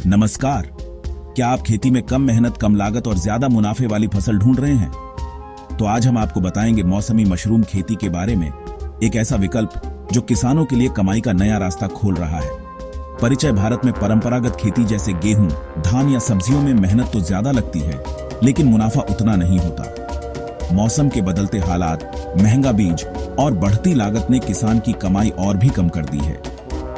नमस्कार। क्या आप खेती में कम मेहनत, कम लागत और ज्यादा मुनाफे वाली फसल ढूंढ रहे हैं? तो आज हम आपको बताएंगे मौसमी मशरूम खेती के बारे में, एक ऐसा विकल्प जो किसानों के लिए कमाई का नया रास्ता खोल रहा है। परिचय। भारत में परंपरागत खेती जैसे गेहूं, धान या सब्जियों में मेहनत तो ज्यादा लगती है, लेकिन मुनाफा उतना नहीं होता। मौसम के बदलते हालात, महंगा बीज और बढ़ती लागत ने किसान की कमाई और भी कम कर दी है।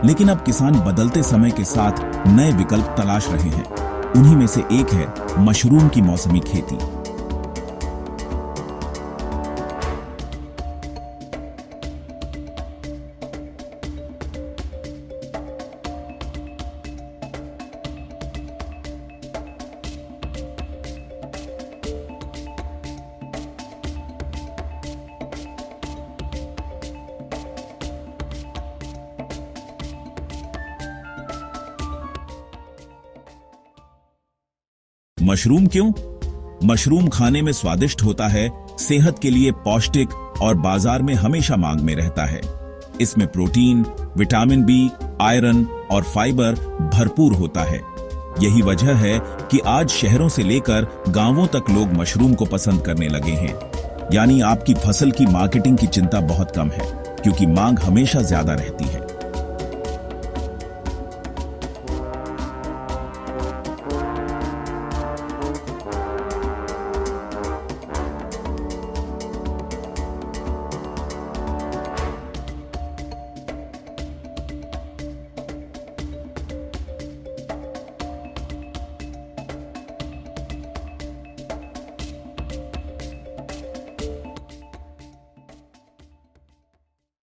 लेकिन अब किसान बदलते समय के साथ नए विकल्प तलाश रहे हैं। उन्हीं में से एक है मशरूम की मौसमी खेती। मशरूम क्यों? मशरूम खाने में स्वादिष्ट होता है, सेहत के लिए पौष्टिक और बाजार में हमेशा मांग में रहता है। इसमें प्रोटीन, विटामिन बी, आयरन और फाइबर भरपूर होता है। यही वजह है कि आज शहरों से लेकर गांवों तक लोग मशरूम को पसंद करने लगे हैं। यानी आपकी फसल की मार्केटिंग की चिंता बहुत कम है, क्योंकि मांग हमेशा ज्यादा रहती है।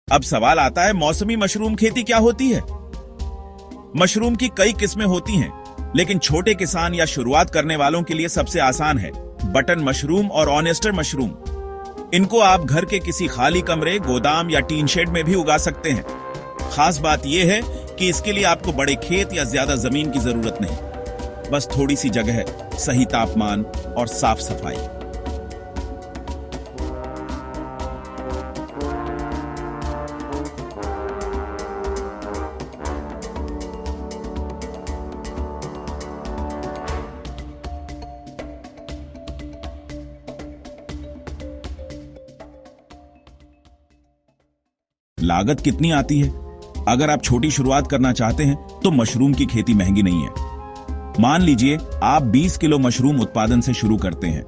अब सवाल आता है, मौसमी मशरूम खेती क्या होती है? मशरूम की कई किस्में होती हैं, लेकिन छोटे किसान या शुरुआत करने वालों के लिए सबसे आसान है बटन मशरूम और ऑनेस्टर मशरूम। इनको आप घर के किसी खाली कमरे, गोदाम या टीन शेड में भी उगा सकते हैं। खास बात यह है कि इसके लिए आपको बड़े खेत या ज्यादा जमीन की जरूरत नहीं, बस थोड़ी सी जगह, सही तापमान और साफ सफाई। लागत कितनी आती है? अगर आप छोटी शुरुआत करना चाहते हैं तो मशरूम की खेती महंगी नहीं है। मान लीजिए आप 20 किलो मशरूम उत्पादन से शुरू करते हैं।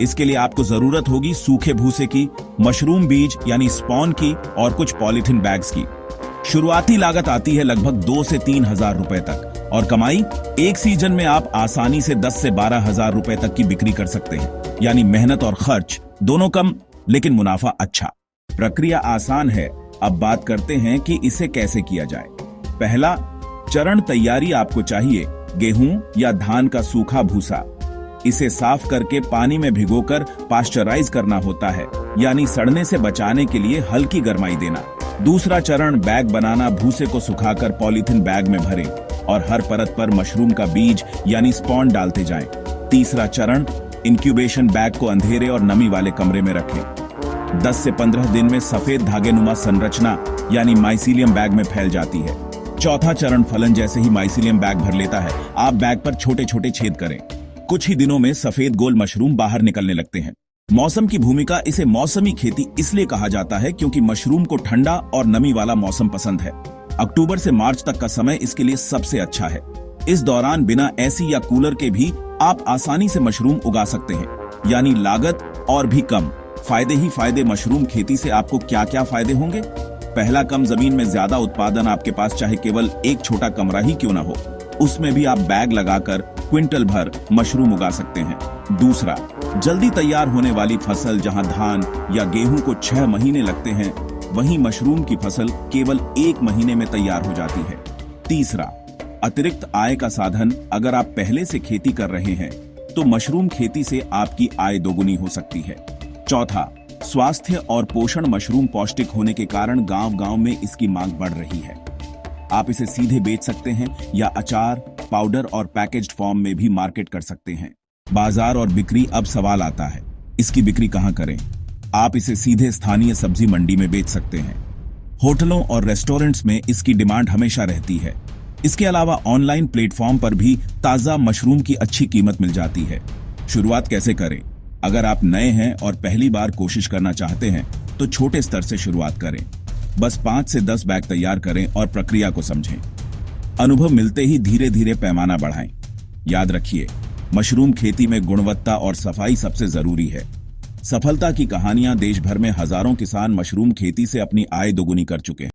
इसके लिए आपको जरूरत होगी सूखे भूसे की, मशरूम बीज यानी स्पॉन की और कुछ पॉलीथिन बैग्स की। शुरुआती लागत आती है लगभग 2 से 3 हजार रुपए तक, और कमाई एक सीजन में आप आसानी से 10 से 12 हजार रुपए तक की बिक्री कर सकते हैं। यानी मेहनत और खर्च दोनों कम, लेकिन मुनाफा अच्छा। प्रक्रिया आसान है। अब बात करते हैं कि इसे कैसे किया जाए। पहला चरण तैयारी आपको चाहिए गेहूं या धान का सूखा भूसा। इसे साफ करके पानी में भिगोकर पाश्चराइज करना होता है, यानी सड़ने से बचाने के लिए हल्की गरमाई देना। दूसरा चरण बैग बनाना। भूसे को सुखाकर पॉलीथिन बैग में भरें और हर परत पर मशरूम का बीज यानी स्पॉन डालते जाएं। तीसरा चरण इंक्यूबेशन बैग को अंधेरे और नमी वाले कमरे में रखें। 10 से 15 दिन में सफेद धागेनुमा संरचना यानी माइसीलियम बैग में फैल जाती है। चौथा चरण फलन जैसे ही माइसीलियम बैग भर लेता है, आप बैग पर छोटे छोटे छेद करें। कुछ ही दिनों में सफेद गोल मशरूम बाहर निकलने लगते हैं। मौसम की भूमिका। इसे मौसमी खेती इसलिए कहा जाता है क्योंकि मशरूम को ठंडा और नमी वाला मौसम पसंद है। अक्टूबर से मार्च तक का समय इसके लिए सबसे अच्छा है। इस दौरान बिना एसी या कूलर के भी आप आसानी से मशरूम उगा सकते हैं, यानी लागत और भी कम। फायदे ही फायदे। मशरूम खेती से आपको क्या क्या फायदे होंगे? पहला, कम जमीन में ज्यादा उत्पादन। आपके पास चाहे केवल एक छोटा कमरा ही क्यों ना हो, उसमें भी आप बैग लगाकर क्विंटल भर मशरूम उगा सकते हैं। दूसरा, जल्दी तैयार होने वाली फसल। जहां धान या गेहूं को 6 महीने लगते हैं, वहीं मशरूम की फसल केवल 1 महीने में तैयार हो जाती है। तीसरा, अतिरिक्त आय का साधन। अगर आप पहले से खेती कर रहे हैं तो मशरूम खेती से आपकी आय दोगुनी हो सकती है। चौथा, स्वास्थ्य और पोषण। मशरूम पौष्टिक होने के कारण गांव-गांव में इसकी मांग बढ़ रही है। आप इसे सीधे बेच सकते हैं या अचार, पाउडर और पैकेज्ड फॉर्म में भी मार्केट कर सकते हैं। बाजार और बिक्री। अब सवाल आता है, इसकी बिक्री कहां करें? आप इसे सीधे स्थानीय सब्जी मंडी में बेच सकते हैं। होटलों और रेस्टोरेंट्स में इसकी डिमांड हमेशा रहती है। इसके अलावा ऑनलाइन प्लेटफॉर्म पर भी ताजा मशरूम की अच्छी कीमत मिल जाती है। शुरुआत कैसे करें? अगर आप नए हैं और पहली बार कोशिश करना चाहते हैं तो छोटे स्तर से शुरुआत करें। बस 5 से 10 बैग तैयार करें और प्रक्रिया को समझें। अनुभव मिलते ही धीरे धीरे पैमाना बढ़ाएं। याद रखिए, मशरूम खेती में गुणवत्ता और सफाई सबसे जरूरी है। सफलता की कहानियां देश भर में हजारों किसान मशरूम खेती से अपनी आय दोगुनी कर चुके हैं।